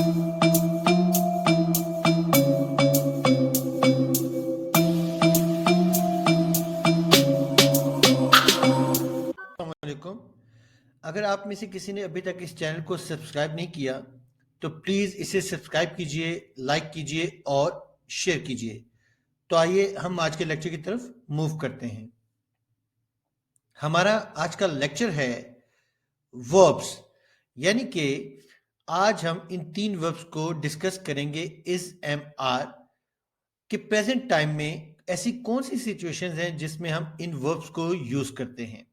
अस्सलामुअलैकुम। अगर आप में से किसी ने अभी तक इस चैनल को सब्सक्राइब नहीं किया तो प्लीज़ इसे सब्सक्राइब कीजिए, लाइक कीजिए और शेयर कीजिए। तो आइए हम आज के लेक्चर की तरफ मूव करते हैं। हमारा आज का लेक्चर है वर्ब्स, यानी कि आज हम इन 3 वर्ब्स को डिस्कस करेंगे। इज, एम, आर कि प्रेजेंट टाइम में ऐसी कौन सी सिचुएशंस हैं जिसमें हम इन वर्ब्स को यूज करते हैं।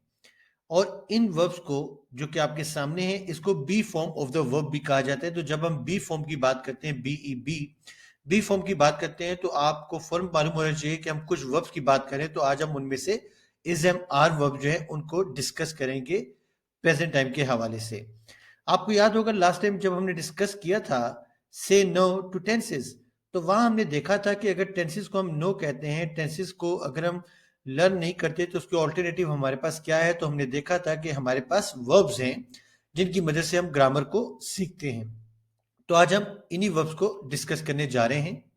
और इन वर्ब्स को जो कि आपके सामने है, इसको B form of the verb भी कहा जाता है। तो जब हम बी फॉर्म की बात करते हैं, बी फॉर्म की बात करते हैं, तो आपको फॉर्म मालूम होना चाहिए कि हम कुछ वर्ब्स की बात करें। तो आज हम उनमें से इज, एम, आर वर्ब जो है उनको डिस्कस करेंगे प्रेजेंट टाइम के हवाले से। आपको याद होगा लास्ट टाइम जब हमने डिस्कस किया था से नो टू टेंसेस, तो वहां हमने देखा था कि अगर टेंसेस को हम नो कहते हैं, टेंसेस को अगर हम लर्न नहीं करते तो उसके ऑल्टरनेटिव हमारे पास क्या है। तो हमने देखा था कि हमारे पास वर्ब्स हैं जिनकी मदद से हम ग्रामर को सीखते हैं। तो आज हम इन्हीं वर्ब्स को डिस्कस करने जा रहे हैं।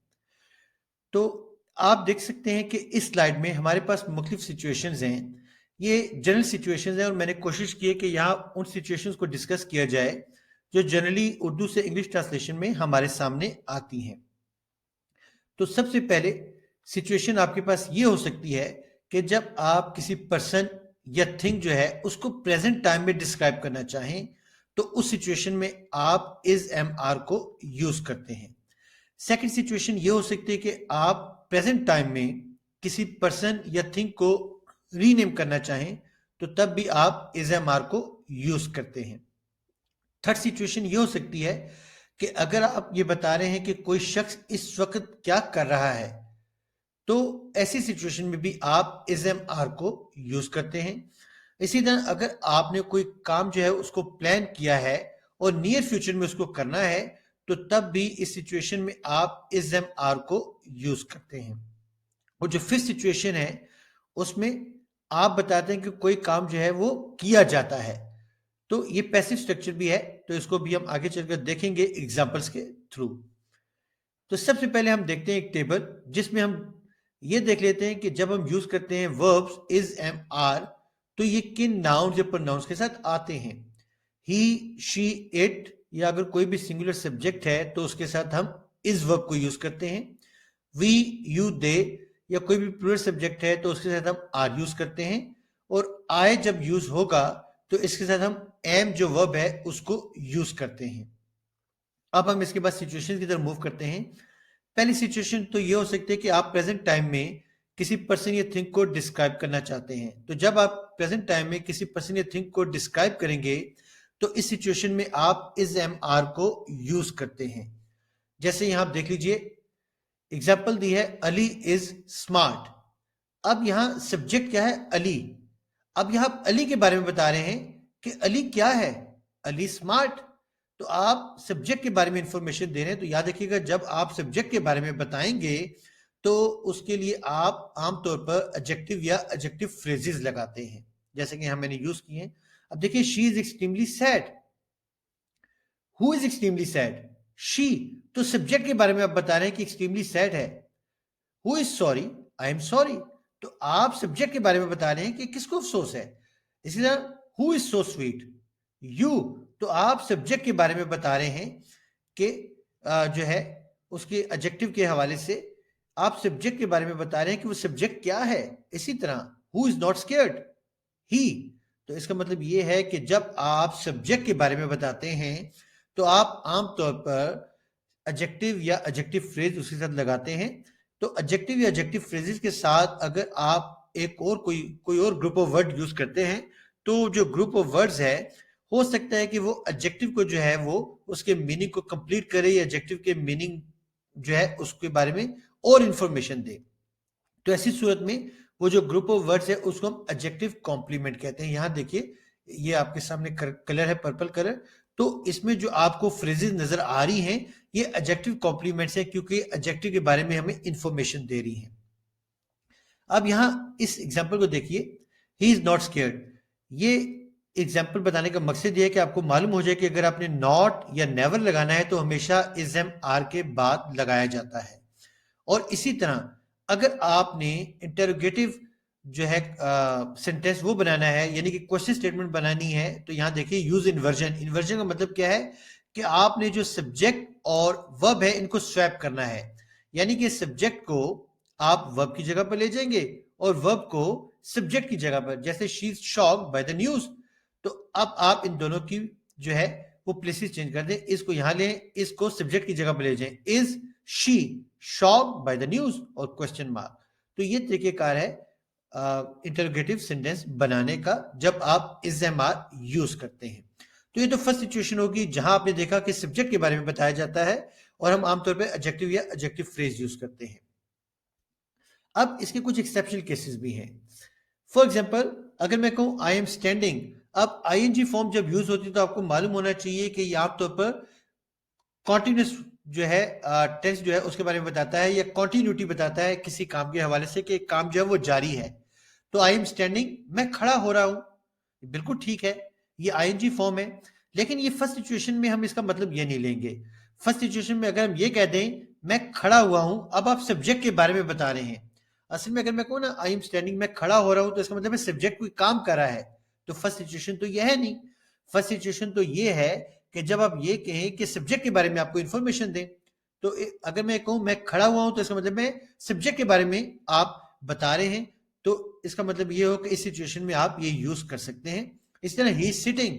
तो आप देख सकते हैं कि इस स्लाइड में हमारे पास मुख्तलिफ सिचुएशंस हैं। ये जनरल सिचुएशंस हैं और मैंने कोशिश की है कि यहाँ उन सिचुएशंस को डिस्कस किया जाए जो जनरली उर्दू से इंग्लिश ट्रांसलेशन में हमारे सामने आती हैं। तो सबसे पहले सिचुएशन आपके पास ये हो सकती है कि जब आप किसी पर्सन या थिंग जो है उसको प्रेजेंट टाइम में डिस्क्राइब करना चाहें, तो उस सिचुएशन में आप इज, एम, आर को यूज करते हैं। सेकंड सिचुएशन ये हो सकती है कि आप प्रेजेंट टाइम में किसी पर्सन या थिंग को रीनेम करना चाहें, तो तब भी आप इज, एम, आर को यूज करते हैं। थर्ड सिचुएशन ये हो सकती है कि अगर आप ये बता रहे हैं कि कोई शख्स इस वक्त क्या कर रहा है, तो ऐसी सिचुएशन में भी आप इज, एम, आर को यूज करते हैं। इसी तरह अगर आपने कोई काम जो है उसको प्लान किया है और नियर फ्यूचर में उसको करना है, तो तब भी इस सिचुएशन में आप इज, एम, आर को यूज करते हैं। और जो फिफ्थ सिचुएशन है उसमें आप बताते हैं कि कोई काम जो है वो किया जाता है, तो ये पैसिव स्ट्रक्चर भी है। तो इसको भी हम आगे चलकर देखेंगे एग्जांपल्स के थ्रू। तो सबसे पहले हम देखते हैं एक टेबल जिसमें हम ये देख लेते हैं कि जब हम यूज करते हैं वर्ब्स इज, एम, आर, तो ये किन नाउन्स या प्रोनाउंस के साथ आते हैं। ही, शी, इट, या अगर कोई भी सिंगुलर सब्जेक्ट है तो उसके साथ हम इज वर्ब को यूज करते हैं। वी, यू, दे, या कोई भी प्लूरल सब्जेक्ट है तो उसके साथ हम आर यूज करते हैं। और आई जब यूज होगा तो इसके साथ हम एम जो वर्ब है उसको यूज करते हैं। अब हम इसके बाद सिचुएशन की तरफ मूव करते हैं। पहली सिचुएशन तो ये हो सकती है कि आप प्रेजेंट टाइम में किसी पर्सन या थिंग को डिस्क्राइब करना चाहते हैं। तो जब आप प्रेजेंट टाइम में किसी पर्सन या थिंग को डिस्क्राइब करेंगे तो इस सिचुएशन में आप इज, एम, आर को यूज करते हैं। जैसे यहां आप देख लीजिए, एग्जाम्पल दी है अली इज स्मार्ट। अब यहां सब्जेक्ट क्या है, अली। अब यहां आप अली के बारे में बता रहे हैं कि अली क्या है, अली स्मार्ट। तो आप सब्जेक्ट के बारे में इंफॉर्मेशन दे रहे हैं। तो याद रखिएगा जब आप सब्जेक्ट के बारे में बताएंगे तो उसके लिए आप आमतौर पर एडजेक्टिव या एडजेक्टिव फ्रेजेस लगाते हैं, जैसे कि यहां मैंने यूज किए हैं। अब देखिए, she is extremely sad. Who is extremely sad, she. तो सब्जेक्ट के बारे में आप बता रहे हैं कि एक्सट्रीमली सैड है। Who is sorry, I am sorry. तो आप सब्जेक्ट के बारे में बता रहे हैं कि किसको अफसोस है। इसी तरह who is so sweet, you. तो आप सब्जेक्ट के बारे में बता रहे हैं कि जो है उसके एडजेक्टिव के हवाले से आप सब्जेक्ट के बारे में बता रहे हैं कि वो सब्जेक्ट क्या है। इसी तरह हु इज नॉट स्केयर्ड, ही। तो इसका मतलब ये है कि जब आप सब्जेक्ट के बारे में बताते हैं तो आप आमतौर पर एडजेक्टिव या एडजेक्टिव फ्रेज उसके साथ लगाते हैं। तो एडजेक्टिव या एडजेक्टिव फ्रेजेस के साथ अगर आप एक और कोई और ग्रुप ऑफ वर्ड यूज करते हैं, तो जो ग्रुप ऑफ वर्ड्स है हो सकता है कि वो एडजेक्टिव को जो है वो उसके मीनिंग को कंप्लीट करे या एडजेक्टिव के मीनिंग जो है उसके बारे में और इंफॉर्मेशन दे। तो ऐसी सूरत में वो जो ग्रुप ऑफ वर्ड्स है उसको हम एडजेक्टिव कॉम्प्लीमेंट कहते हैं। यहां देखिए, ये आपके सामने कलर है पर्पल कलर। तो इसमें जो आपको फ्रेजेस नजर आ रही हैं ये एडजेक्टिव कॉम्प्लीमेंट्स है, क्योंकि एडजेक्टिव के बारे में हमें इंफॉर्मेशन दे रही है। अब यहां इस एग्जांपल को देखिए, ही इज नॉट स्केयर्ड। ये एग्जाम्पल बताने का मकसद ये है कि आपको मालूम हो जाए कि अगर आपने नॉट या नेवर लगाना है तो हमेशा इज एम आर के बाद लगाया जाता है। और इसी तरह अगर आपने इंटेरोगेटिव जो है सेंटेंस वो बनाना है, यानी कि क्वेश्चन स्टेटमेंट बनानी है, तो यहां देखिए यूज इन्वर्जन। इन्वर्जन का मतलब क्या है कि आपने जो सब्जेक्ट और वर्ब है इनको स्वैप करना है, यानी कि सब्जेक्ट को आप वर्ब की जगह पर ले जाएंगे और वर्ब को सब्जेक्ट की जगह पर, जैसे she is shocked by the news, तो अब आप इन दोनों की जो है वो प्लेसेस चेंज कर दें, इसको यहां लें, इसको सब्जेक्ट की जगह पर ले जाएं, is she shocked by the news और क्वेश्चन मार्क। तो ये तरीकेकार है इंटरोगेटिव सेंटेंस बनाने का जब आप इज एम आर यूज करते हैं। तो ये तो फर्स्ट सिचुएशन होगी जहां आपने देखा कि सब्जेक्ट के बारे में बताया जाता है और हम आमतौर पर एडजेक्टिव या एडजेक्टिव फ्रेज यूज करते हैं। अब इसके कुछ एक्सेप्शनल केसेस भी हैं। फॉर एग्जाम्पल अगर मैं कहूं आई एम स्टैंडिंग, अब आईएनजी फॉर्म जब यूज होती है तो आपको मालूम होना चाहिए कि ये आमतौर पर कॉन्टिन्यूस जो है टेंस जो है उसके बारे में बताता है, या कॉन्टिन्यूटी बताता है किसी काम के हवाले से कि काम जो है वो जारी है। तो आई एम स्टैंडिंग, मैं खड़ा हो रहा हूं, बिल्कुल ठीक है, ये आईएनजी फॉर्म है। लेकिन ये फर्स्ट सिचुएशन में हम इसका मतलब ये नहीं लेंगे। फर्स्ट सिचुएशन में अगर हम ये कह दें मैं खड़ा हुआ हूं, अब आप सब्जेक्ट के बारे में बता रहे हैं। असल में अगर मैं कहूँ ना आई एम स्टैंडिंग, मैं खड़ा हो रहा हूं, तो इसका मतलब सब्जेक्ट कोई काम कर रहा है। तो फर्स्ट सिचुएशन तो यह है नहीं। फर्स्ट सिचुएशन तो ये है कि जब आप ये कहें कि सब्जेक्ट के बारे में आपको इंफॉर्मेशन दें। तो अगर मैं कहूं मैं खड़ा हुआ हूं, तो इसका मतलब मैं सब्जेक्ट के बारे में आप बता रहे हैं, तो इसका मतलब ये हो कि इस सिचुएशन में आप ये यूज कर सकते हैं। इस तरह ही सिटिंग,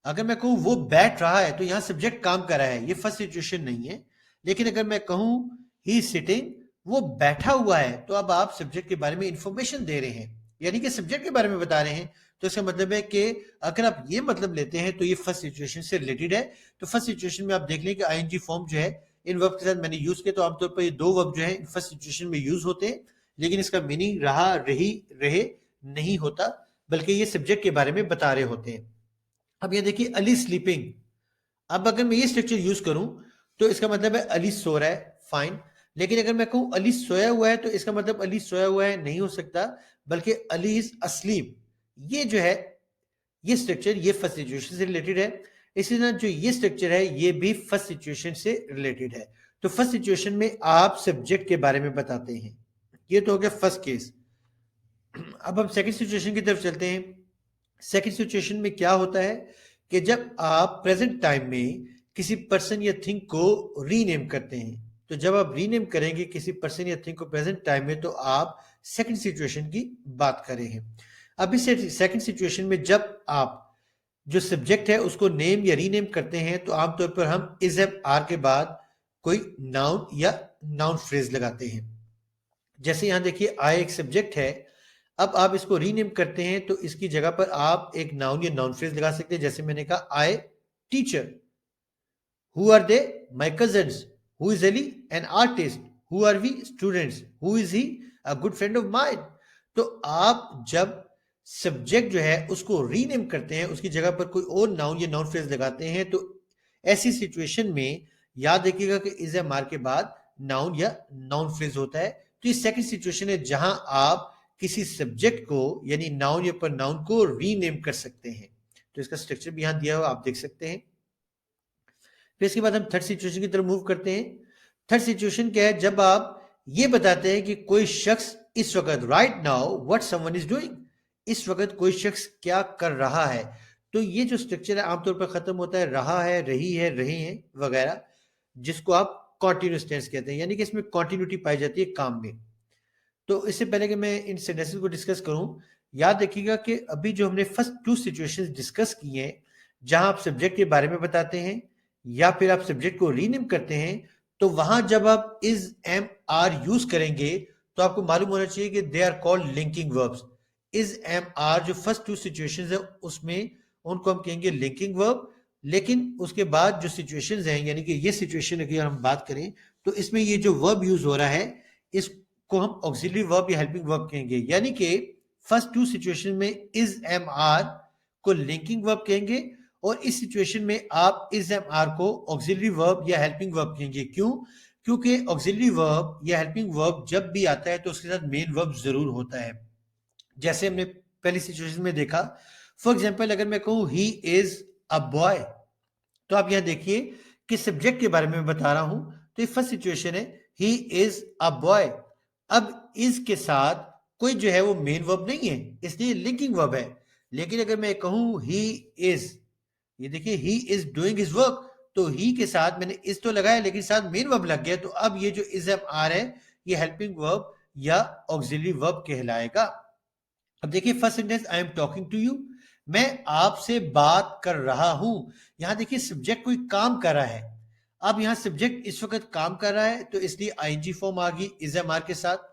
अगर मैं कहूं वो बैठ रहा है, तो यहां सब्जेक्ट काम कर रहा है, ये फर्स्ट सिचुएशन नहीं है। लेकिन अगर मैं कहूं ही सिटिंग, वो बैठा हुआ है, तो अब आप सब्जेक्ट के बारे में इंफॉर्मेशन दे रहे हैं, यानी कि सब्जेक्ट के बारे में बता रहे हैं। तो इसका मतलब है कि अगर आप ये मतलब लेते हैं तो ये फर्स्ट सिचुएशन से रिलेटेड है। तो फर्स्ट सिचुएशन में आप देख लें कि आईएनजी फॉर्म जो है इन वर्ब के साथ मैंने यूज किया, तो आमतौर पर ये दो वर्ब जो है फर्स्ट सिचुएशन में यूज होते हैं, लेकिन इसका मीनिंग रहा, रही, रहे नहीं होता, बल्कि ये सब्जेक्ट के बारे में बता रहे होते हैं। अब ये देखिए अली स्लीपिंग, अब अगर मैं ये स्ट्रक्चर यूज करूं तो इसका मतलब है अली सो रहा है, फाइन। लेकिन अगर मैं कहूं अली सोया हुआ है, तो इसका मतलब अली सोया हुआ है नहीं हो सकता, बल्कि अली इज अस्लीप। ये जो है ये स्ट्रक्चर ये फर्स्ट सिचुएशन से रिलेटेड है। इसी तरह जो ये स्ट्रक्चर है ये भी फर्स्ट सिचुएशन से रिलेटेड है। तो फर्स्ट सिचुएशन में आप सब्जेक्ट के बारे में बताते हैं। ये तो हो गया फर्स्ट केस। अब हम सेकंड सिचुएशन की तरफ चलते हैं। सेकंड सिचुएशन में क्या होता है कि जब आप प्रेजेंट टाइम में किसी पर्सन या थिंग को रीनेम करते हैं, तो जब आप रीनेम करेंगे किसी पर्सन या थिंग को प्रेजेंट टाइम में, तो आप सेकंड सिचुएशन की बात कर रहे हैं। अब इस सेकंड सिचुएशन में जब आप जो सब्जेक्ट है उसको नेम या रीनेम करते हैं, तो आमतौर पर हम इज एम आर के बाद कोई नाउन या नाउन फ्रेज लगाते हैं। जैसे यहां देखिए आई एक सब्जेक्ट है, अब आप इसको रीनेम करते हैं तो इसकी जगह पर आप एक नाउन या नाउन फ्रेज लगा सकते हैं। जैसे मैंने कहा I teacher, who are they my cousins, who is Ali an artist, who are we students, who is he a good friend of mine. तो आप जब सब्जेक्ट जो है उसको रीनेम करते हैं, उसकी जगह पर कोई और नाउन या नाउन फ्रेज लगाते हैं, तो ऐसी सिचुएशन में याद रखिएगा कि इज एम आर के बाद नाउन या नाउन फ्रेज होता है। तो ये सेकंड सिचुएशन है जहां आप किसी सब्जेक्ट को यानी नाउन या प्रोनाउन को रीनेम कर सकते हैं। तो इसका स्ट्रक्चर भी यहां दिया हुआ आप देख सकते हैं। फिर इसके बाद हम थर्ड सिचुएशन की तरफ मूव करते हैं। थर्ड सिचुएशन क्या है, जब आप ये बताते हैं कि कोई शख्स इस वक्त, right now what someone is doing, इस वक्त कोई शख्स क्या कर रहा है। तो ये जो स्ट्रक्चर है आमतौर पर खत्म होता है रहा है, रही है, रहे हैं वगैरह, जिसको आप कॉन्टिन्यूस टेंस कहते हैं, यानी कि इसमें कॉन्टिन्यूटी पाई जाती है काम में। तो इससे पहले कि मैं इन सेंटेंसेस को डिस्कस करूं, याद रखिएगा कि अभी जो हमने फर्स्ट टू सिचुएशंस डिस्कस किए हैं, जहां आप सब्जेक्ट के बारे में बताते हैं या फिर आप सब्जेक्ट को रीनेम करते हैं, तो वहां जब आप इज एम आर यूज करेंगे तो आपको मालूम होना चाहिए कि they are called linking verbs. Is am are जो फर्स्ट टू सिचुएशंस है उसमें उनको हम कहेंगे लिंकिंग वर्ब। लेकिन उसके बाद जो सिचुएशंस हैं, यानी कि ये सिचुएशन की हम बात करें, तो इसमें ये जो वर्ब यूज हो रहा है इस को हम ऑक्सिलरी वर्ब या हेल्पिंग वर्ब कहेंगे। यानी कि फर्स्ट टू सिचुएशन में इज एम आर को लिंकिंग वर्ब कहेंगे और इस सिचुएशन में आप इज एम आर को ऑक्सिलरी वर्ब या हेल्पिंग वर्ब कहेंगे। क्यों? क्योंकि ऑक्सिलरी वर्ब या हेल्पिंग वर्ब जब भी आता है तो उसके साथ मेन वर्ब जरूर होता है। जैसे हमने पहली सिचुएशन में देखा, फॉर एग्जाम्पल अगर मैं कहूं ही इज अ बॉय, तो आप यहां देखिए कि सब्जेक्ट के बारे में मैं बता रहा हूं, तो ये फर्स्ट सिचुएशन है, ही इज अ बॉय। अब इज के साथ कोई जो है वो मेन वर्ब नहीं है, इसलिए लिंकिंग वर्ब है। लेकिन अगर मैं कहूं ही इज, ये देखिए ही इज डूइंग हिज वर्क, तो ही के साथ मैंने इज तो लगाया लेकिन साथ मेन वर्ब लग गया, तो अब ये जो इज एम आर है ये हेल्पिंग वर्ब या ऑक्सिलरी वर्ब कहलाएगा। अब देखिए first sentence, I am talking to you, मैं आपसे बात कर रहा हूं। यहां देखिए सब्जेक्ट कोई काम कर रहा है, अब यहां सब्जेक्ट इस वक्त काम कर रहा है तो इसलिए आईएनजी फॉर्म आ गई इज एम आर के साथ।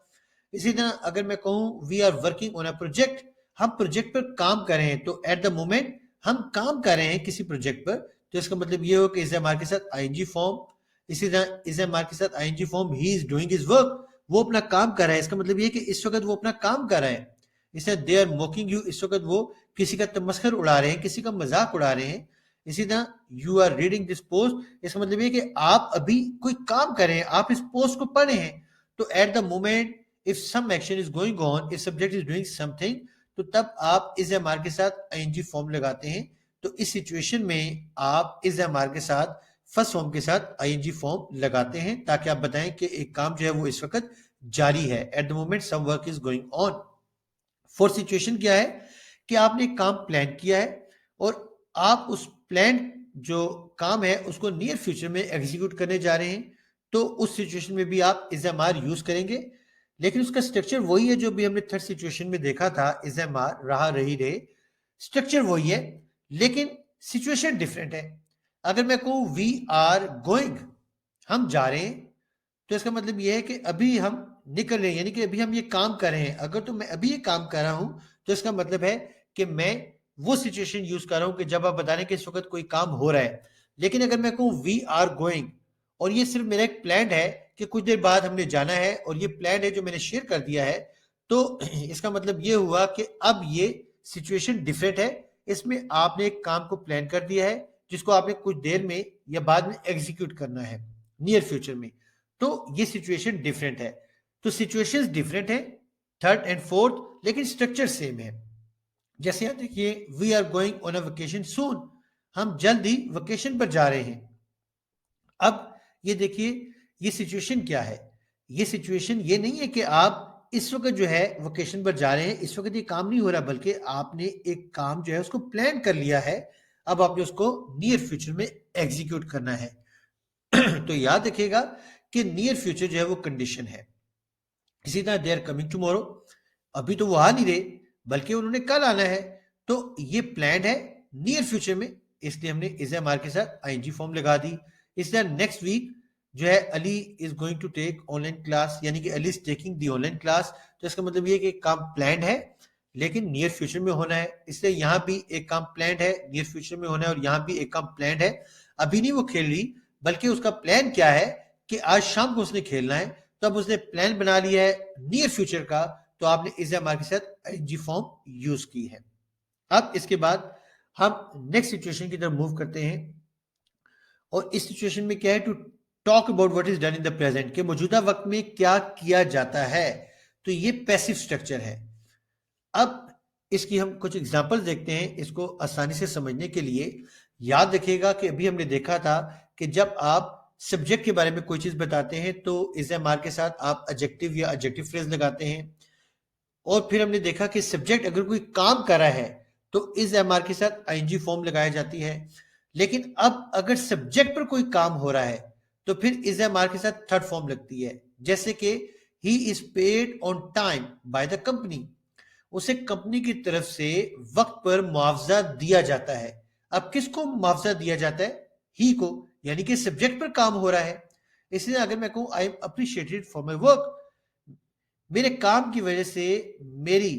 इसी तरह अगर मैं कहूं we are working on a project, हम प्रोजेक्ट पर काम कर रहे हैं, तो एट द मोमेंट हम काम कर रहे हैं किसी प्रोजेक्ट पर, तो इसका मतलब ये हो कि इज एम आर के साथ आईएनजी फॉर्म। इसी तरह इज एम आर के साथ ING form, he is doing his work, वो अपना काम कर रहा है, इसका मतलब ये कि इस वक्त वो अपना काम कर रहा है। इसे दे आर मोकिंग यू, इस वक्त वो किसी का तमस्खर उड़ा रहे हैं, किसी का मजाक उड़ा रहे हैं। इसी तरह you are reading this post, इसका मतलब ये कि आप अभी कोई काम कर रहे हैं, आप इस पोस्ट को पढ़ रहे हैं। तो at the moment if some action is going on, if subject is doing something, तो तब आप इज एम आर के साथ आईएनजी फॉर्म लगाते हैं। तो इस सिचुएशन में आप इज एम आर के साथ फर्स्ट फॉर्म के साथ आईएनजी फॉर्म लगाते हैं, ताकि आप बताएं कि एक काम जो है वो इस वक्त जारी है, at the moment some work is going on. Fourth situation क्या है कि आपने एक काम प्लान किया है और आप उस प्लान जो काम है उसको नियर फ्यूचर में एग्जीक्यूट करने जा रहे हैं, तो उस सिचुएशन में भी आप इज एम आर यूज करेंगे। लेकिन उसका स्ट्रक्चर वही है जो भी हमने थर्ड सिचुएशन में देखा था, इज एम आर रहा रही रहे, स्ट्रक्चर वही है लेकिन सिचुएशन डिफरेंट है। अगर मैं कहूं वी आर गोइंग, हम जा रहे हैं, तो इसका मतलब यह है कि अभी हम निकल रहे हैं, यानी कि अभी हम ये काम कर रहे हैं। अगर तो मैं अभी ये काम कर रहा हूं तो इसका मतलब है कि मैं वो सिचुएशन यूज कर रहा हूं कि जब आप बता रहे हैं कि इस वक्त कोई काम हो रहा है। लेकिन अगर मैं कहूं वी आर गोइंग और ये सिर्फ मेरा एक प्लान है कि कुछ देर बाद हमने जाना है और ये प्लान है जो मैंने शेयर कर दिया है, तो इसका मतलब ये हुआ कि अब ये सिचुएशन डिफरेंट है। इसमें आपने एक काम को प्लान कर दिया है जिसको आपने कुछ देर में या बाद में एग्जीक्यूट करना है नियर फ्यूचर में, तो ये सिचुएशन डिफरेंट है। तो सिचुएशंस डिफरेंट है थर्ड एंड फोर्थ, लेकिन स्ट्रक्चर सेम है। जैसे यहां देखिए we are going on a vacation soon, हम जल्द ही वेकेशन पर जा रहे हैं। अब ये देखिए ये सिचुएशन क्या है, ये सिचुएशन ये नहीं है कि आप इस वक्त जो है वेकेशन पर जा रहे हैं, इस वक्त ये काम नहीं हो रहा, बल्कि आपने एक काम जो है उसको प्लान कर लिया है, अब आपने उसको नियर फ्यूचर में एग्जीक्यूट करना है। तो याद रखिएगा कि नियर फ्यूचर जो है वो कंडीशन है। इसी तरह दे आर कमिंग टुमारो, अभी तो वो आ नहीं रहे बल्कि उन्होंने कल आना है, तो ये प्लान है नियर फ्यूचर में, इसलिए हमने इज एम आर के साथ आईएनजी फॉर्म लगा दी। इस तरह नेक्स्ट वीक जो है Ali is going to take online class, यानी कि Ali is taking the online class, तो इसका मतलब ये कि काम प्लान है लेकिन नियर फ्यूचर में होना है, इसलिए यहाँ भी एक काम प्लान है नियर फ्यूचर में होना है और यहाँ भी एक काम प्लान है। अभी नहीं वो खेल रही, बल्कि उसका प्लान क्या है कि आज शाम को उसने खेलना है, तो अब उसने प्लान बना लिया है नियर फ्यूचर का, तो आपने इज एम आर के साथ आईएनजी फॉर्म यूज की है। अब इसके बाद हम नेक्स्ट सिचुएशन की तरफ मूव करते हैं और इस सिचुएशन में क्या है, to talk about what is done in the present, के मौजूदा वक्त में क्या किया जाता है, तो ये पैसिव स्ट्रक्चर है। अब इसकी हम कुछ एग्जांपल देखते हैं इसको आसानी से समझने के लिए। याद रखिएगा कि अभी हमने देखा था कि जब आप सब्जेक्ट के बारे में कोई चीज बताते हैं तो इज एम आर के साथ आप एडजेक्टिव या एडजेक्टिव फ्रेज लगाते हैं, और फिर हमने देखा कि सब्जेक्ट अगर कोई काम कर रहा है तो इज एम आर के साथ आईएनजी फॉर्म लगाई जाती है। लेकिन अब अगर सब्जेक्ट पर कोई काम हो रहा है तो फिर इज एम आर के साथ थर्ड फॉर्म लगती है, जैसे कि he is paid on time bye the company, उसे कंपनी की तरफ से वक्त पर मुआवजा दिया जाता है। अब किसको मुआवजा दिया जाता है, ही को, यानी कि सब्जेक्ट पर काम हो रहा है। इसलिए अगर मैं कहूं I am appreciated for my work, मेरे काम की वजह से मेरी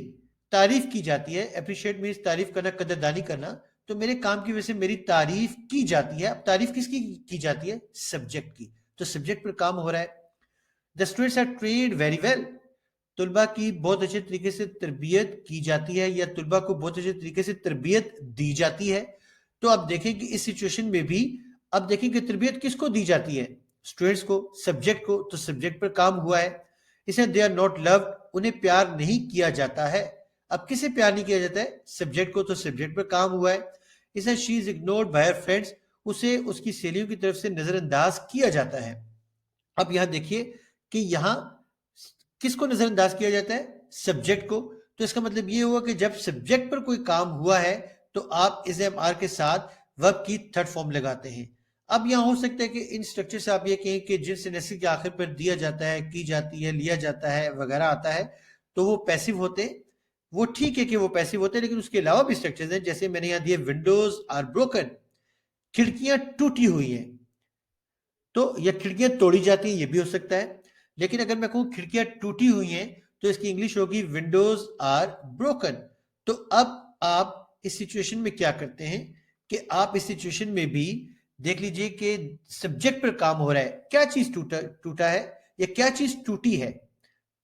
तारीफ की जाती है, अप्रिशिएट मीन्स तारीफ करना, कदरदानी करना, तो मेरे काम की वजह से मेरी तारीफ की जाती है। अब तारीफ किसकी की जाती है, सब्जेक्ट की, तो सब्जेक्ट पर काम हो रहा है। The students are trained very well, तुलबा की बहुत अच्छे तरीके से तरबियत की जाती है या तुलबा को बहुत अच्छे तरीके से तरबियत दी जाती है। तो आप देखें कि इस सिचुएशन में भी अब देखें कि तरबियत किसको दी जाती है, स्टूडेंट्स को, सब्जेक्ट को, तो सब्जेक्ट पर काम हुआ है। इसे दे आर नॉट लव्ड, उन्हें प्यार नहीं किया जाता है। अब किसे प्यार नहीं किया जाता है? सब्जेक्ट को। तो सब्जेक्ट पर काम हुआ है। इसे she is ignored bye her friends, उसे उसकी सहेलियों की तरफ से नजरअंदाज किया जाता है। अब यहां देखिए कि यहां किसको नजरअंदाज किया जाता है? सब्जेक्ट को। तो इसका मतलब ये हुआ कि जब सब्जेक्ट पर कोई काम हुआ है तो आप इज एम आर के साथ वर्ब की थर्ड फॉर्म लगाते हैं। अब यहां हो सकता है कि इन स्ट्रक्चर से आप ये कहें कि जिन सेंटेंसेस के आखिर पर दिया जाता है, की जाती है, लिया जाता है वगैरह आता है, तो वो पैसिव होते हैं। वो ठीक है कि वो पैसिव होते हैं, लेकिन उसके अलावा भी स्ट्रक्चर्स हैं। जैसे मैंने यहां दिए, विंडोज आर ब्रोकन, खिड़कियां टूटी हुई हैं। तो या खिड़कियां तोड़ी जाती हैं, ये भी हो सकता है। लेकिन अगर मैं कहूं खिड़कियां टूटी हुई हैं, तो इसकी इंग्लिश होगी विंडोज आर ब्रोकन। तो अब आप इस सिचुएशन में क्या करते हैं कि आप इस सिचुएशन में भी देख लीजिए कि सब्जेक्ट पर काम हो रहा है। क्या चीज टूटा टूटा है या क्या चीज टूटी है?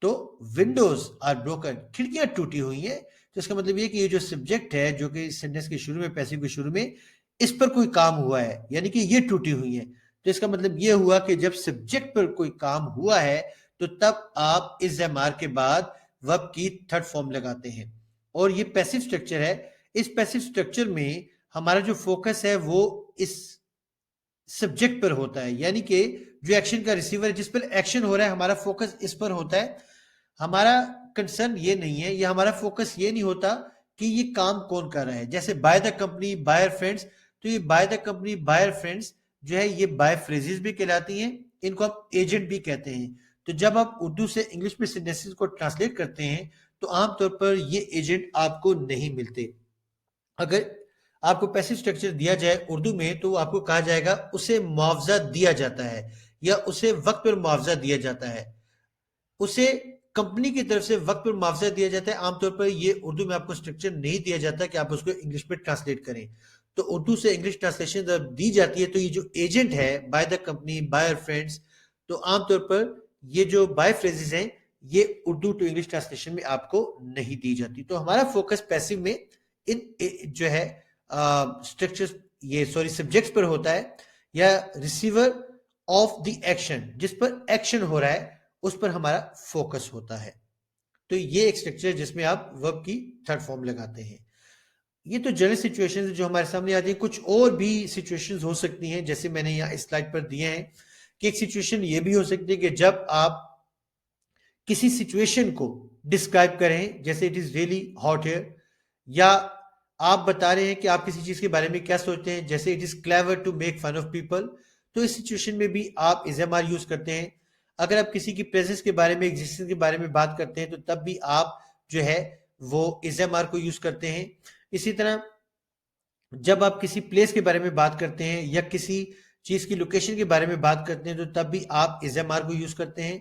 तो विंडोज आर ब्रोकन, खिड़कियां टूटी हुई हैं। तो इसका मतलब ये कि ये जो सब्जेक्ट है, जो कि सेंटेंस के शुरू में, पैसिव के शुरू में, इस पर कोई काम हुआ है, यानी कि ये टूटी हुई है। तो इसका मतलब ये हुआ कि जब सब्जेक्ट पर कोई काम हुआ है तो तब आप इस एम आर के बाद वर्ब की थर्ड फॉर्म लगाते हैं। और ये पैसिव स्ट्रक्चर है। इस पैसिव स्ट्रक्चर में हमारा जो फोकस है वो इस सब्जेक्ट पर होता है, यानी कि जो एक्शन का रिसीवर है, जिस पर एक्शन हो रहा है, हमारा फोकस इस पर होता है। हमारा कंसर्न ये नहीं है, या हमारा फोकस ये नहीं होता कि ये काम कौन कर रहा है। जैसे by the company, buyer friends, तो ये by the company, buyer friends जो है ये बाय फ्रेजेस भी कहलाती हैं। इनको हम एजेंट भी कहते हैं। तो जब आप उर्दू से इंग्लिश में सेंटेंसेस को ट्रांसलेट करते हैं तो आमतौर पर ये एजेंट आपको नहीं मिलते। अगर आपको पैसिव स्ट्रक्चर दिया जाए उर्दू में तो आपको कहा जाएगा उसे मुआवजा दिया जाता है, या उसे वक्त पर मुआवजा दिया जाता है। उसे कंपनी की तरफ से वक्त पर मुआवजा दिया जाता है। आमतौर पर ये उर्दू में आपको स्ट्रक्चर नहीं दिया जाता कि आप उसको इंग्लिश में ट्रांसलेट करें। तो उर्दू से इंग्लिश ट्रांसलेशन जब दी जाती है तो ये जो एजेंट है, by the company, by friends, तो आमतौर पर ये जो बाय फ्रेजेस हैं ये उर्दू टू इंग्लिश ट्रांसलेशन में आपको नहीं दी जाती। तो हमारा फोकस पैसिव में इन जो है स्ट्रक्चर्स, ये सॉरी सब्जेक्ट्स पर होता है, या रिसीवर ऑफ द एक्शन, जिस पर एक्शन हो रहा है उस पर हमारा फोकस होता है। तो ये एक स्ट्रक्चर है जिसमें आप वर्ब की थर्ड फॉर्म लगाते हैं। ये तो जनरल सिचुएशंस जो हमारे सामने आती है। कुछ और भी सिचुएशंस हो सकती हैं, जैसे मैंने यहाँ इस स्लाइड पर दिए हैं कि एक सिचुएशन ये भी हो सकती है कि जब आप किसी सिचुएशन को डिस्क्राइब करें, जैसे it is really hot here, या आप बता रहे हैं कि आप किसी चीज के बारे में क्या सोचते हैं, जैसे it is clever to make fun of people, तो इस सिचुएशन में भी आप इज एम आर यूज करते हैं। अगर आप किसी की प्रेजेंस के बारे में, एग्जिस्टेंस के बारे में बात करते हैं तो तब भी आप जो है वो इज एम आर को यूज करते हैं। इसी तरह जब आप किसी प्लेस के बारे में बात करते हैं या किसी चीज की लोकेशन के बारे में बात करते हैं तो तब भी आप इज एम आर को यूज करते हैं।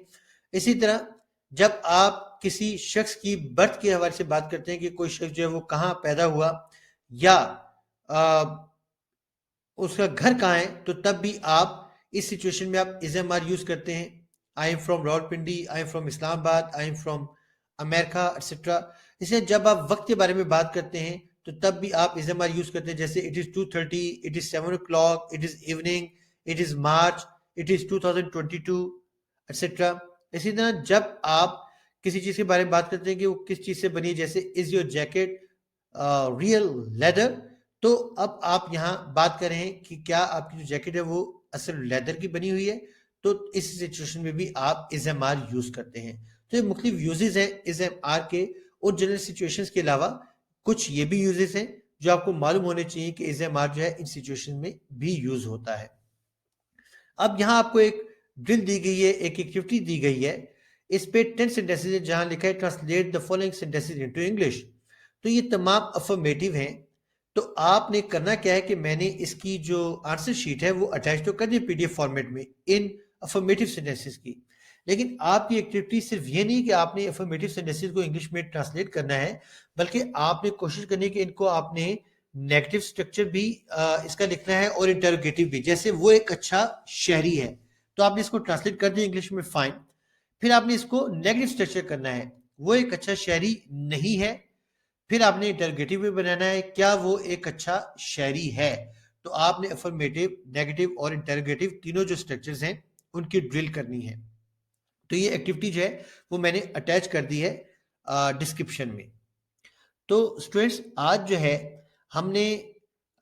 इसी तरह जब आप किसी शख्स की बर्थ के हवाले से बात करते हैं कि कोई शख्स जो है वो कहाँ पैदा हुआ, या आ, उसका घर कहाँ है, तो तब भी आप इस सिचुएशन में आप इज एम आर यूज करते हैं। I am from Rawalpindi, I am from Islamabad, I am from America, etcetera. इसलिए जब आप वक्त के बारे में बात करते हैं तो तब भी आप इज एम आर यूज करते हैं, जैसे it is 2:30, it is 7 o'clock, it is evening, it is March, it is 2022, etcetera. इसी तरह जब आप किसी चीज के बारे में बात करते हैं कि वो किस चीज से बनी है, जैसे is your jacket real leather, तो अब आप यहाँ बात कर रहे हैं कि क्या आपकी जो जैकेट है वो असल लेदर की बनी हुई है, तो इस सिचुएशन में भी आप इज एम आर यूज करते हैं। तो ये मुख्तलिफ यूजेस हैं इज एम आर के। और जनरल सिचुएशंस के अलावा कुछ ये भी यूजेस हैं जो आपको मालूम होने चाहिए कि इज एम आर जो है इन सिचुएशन में भी यूज होता है। अब यहाँ आपको एक ड्रिल दी गई है, एक एक्टिविटी दी गई है। इस पे 10 सेंटेंसेस है जहां लिखा है translate the following sentences into English. तो ये तमाम अफर्मेटिव हैं। तो आपने करना क्या है कि मैंने इसकी जो आंसर शीट है वो अटैच तो कर दी पीडीएफ फॉर्मेट में इन अफर्मेटिव सेंटेंसेस की। लेकिन आपकी एक्टिविटी सिर्फ ये नहीं कि आपने अफर्मेटिव सेंटेंसेस को इंग्लिश में ट्रांसलेट करना है, बल्कि आपने कोशिश करनी है कि इनको आपने नेगेटिव स्ट्रक्चर भी इसका लिखना है और इंटरोगेटिव भी। जैसे वो एक अच्छा शहरी है, तो आपने इसको ट्रांसलेट कर दिया इंग्लिश में, फाइन। फिर आपने इसको नेगेटिव स्ट्रक्चर करना है, वो एक अच्छा शहरी नहीं है। फिर आपने इंटरोगेटिव भी बनाना है, क्या वो एक अच्छा शहरी है। तो आपने अफर्मेटिव, नेगेटिव और इंटरोगेटिव तीनों जो स्ट्रक्चर्स हैं उनकी ड्रिल करनी है। तो ये एक्टिविटी जो है वो मैंने अटैच कर दी है डिस्क्रिप्शन में। तो स्टूडेंट्स आज जो है हमने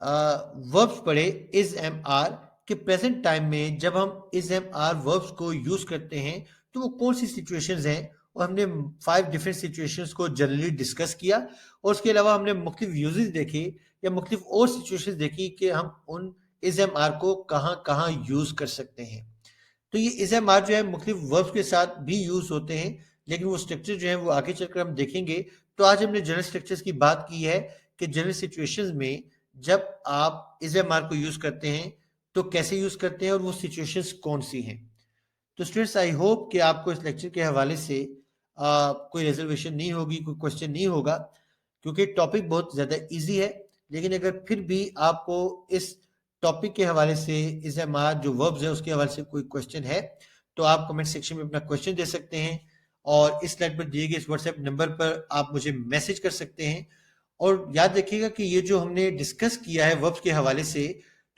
वर्ब्स पढ़े इज एम आर के प्रेजेंट टाइम में जब हम इज एम आर वर्ब्स को यूज करते हैं तो वो कौन सी सिचुएशंस हैं, और हमने 5 डिफरेंट सिचुएशंस को जनरली डिस्कस किया, और उसके अलावा हमने मुख्तलिफ यूजेस देखे या मुख्तलिफ और सिचुएशंस देखी कि हम उन इज एम आर को कहाँ कहाँ यूज कर सकते हैं। तो ये इज एम आर जो है मुख्तलिफ वर्ब्स के साथ भी यूज होते हैं, लेकिन वो स्ट्रक्चर जो है वो आगे चलकर हम देखेंगे। तो आज हमने जनरल स्ट्रक्चर्स की बात की है कि जनरल सिचुएशंस में जब आप इज एम आर को यूज करते हैं तो कैसे यूज करते हैं और वो सिचुएशंस कौन सी हैं। तो स्टूडेंट्स आई होप कि आपको इस लेक्चर के हवाले से कोई रिजर्वेशन नहीं होगी, कोई क्वेश्चन नहीं होगा, क्योंकि टॉपिक बहुत ज़्यादा इजी है। लेकिन अगर फिर भी आपको इस टॉपिक के हवाले से इस एमआर जो वर्ब्स है उसके हवाले से कोई क्वेश्चन है तो आप कमेंट सेक्शन में अपना क्वेश्चन दे सकते हैं, और इस स्लाइड पर दिए गए इस व्हाट्सएप नंबर पर आप मुझे मैसेज कर सकते हैं। और याद रखिएगा कि ये जो हमने डिस्कस किया है वर्ब्स के हवाले से,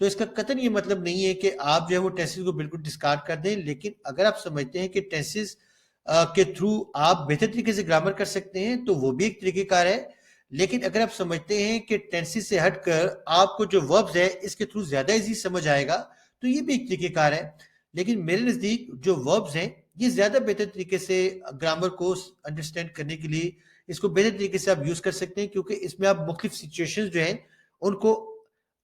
तो इसका कतई ये मतलब नहीं है कि आप जो है वो टेंसेस को बिल्कुल डिस्कार्ड कर दें। लेकिन अगर आप समझते हैं कि टेंसेस के थ्रू आप बेहतर तरीके से ग्रामर कर सकते हैं तो वो भी एक तरीकेकार है। लेकिन अगर आप समझते हैं कि टेंसेस से हटकर आपको जो वर्ब्स है इसके थ्रू ज्यादा इजी समझ आएगा तो ये भी एक तरीकेकार है। लेकिन मेरे नजदीक जो वर्ब्स हैं ये ज्यादा बेहतर तरीके से ग्रामर को अंडरस्टैंड करने के लिए इसको बेहतर तरीके से आप यूज कर सकते हैं, क्योंकि इसमें आप मुख्तलिफ सिचुएशंस जो हैं उनको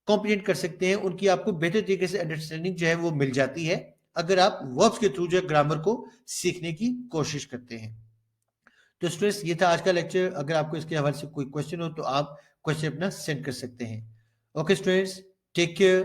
कॉम्प्लीट कर सकते हैं, उनकी आपको बेहतर तरीके से अंडरस्टैंडिंग जो है वो मिल जाती है अगर आप वर्ब्स के थ्रू जो है ग्रामर को सीखने की कोशिश करते हैं। तो स्टूडेंट्स ये था आज का लेक्चर। अगर आपको इसके हवाले से कोई क्वेश्चन हो तो आप क्वेश्चन अपना सेंड कर सकते हैं। Okay students, take care.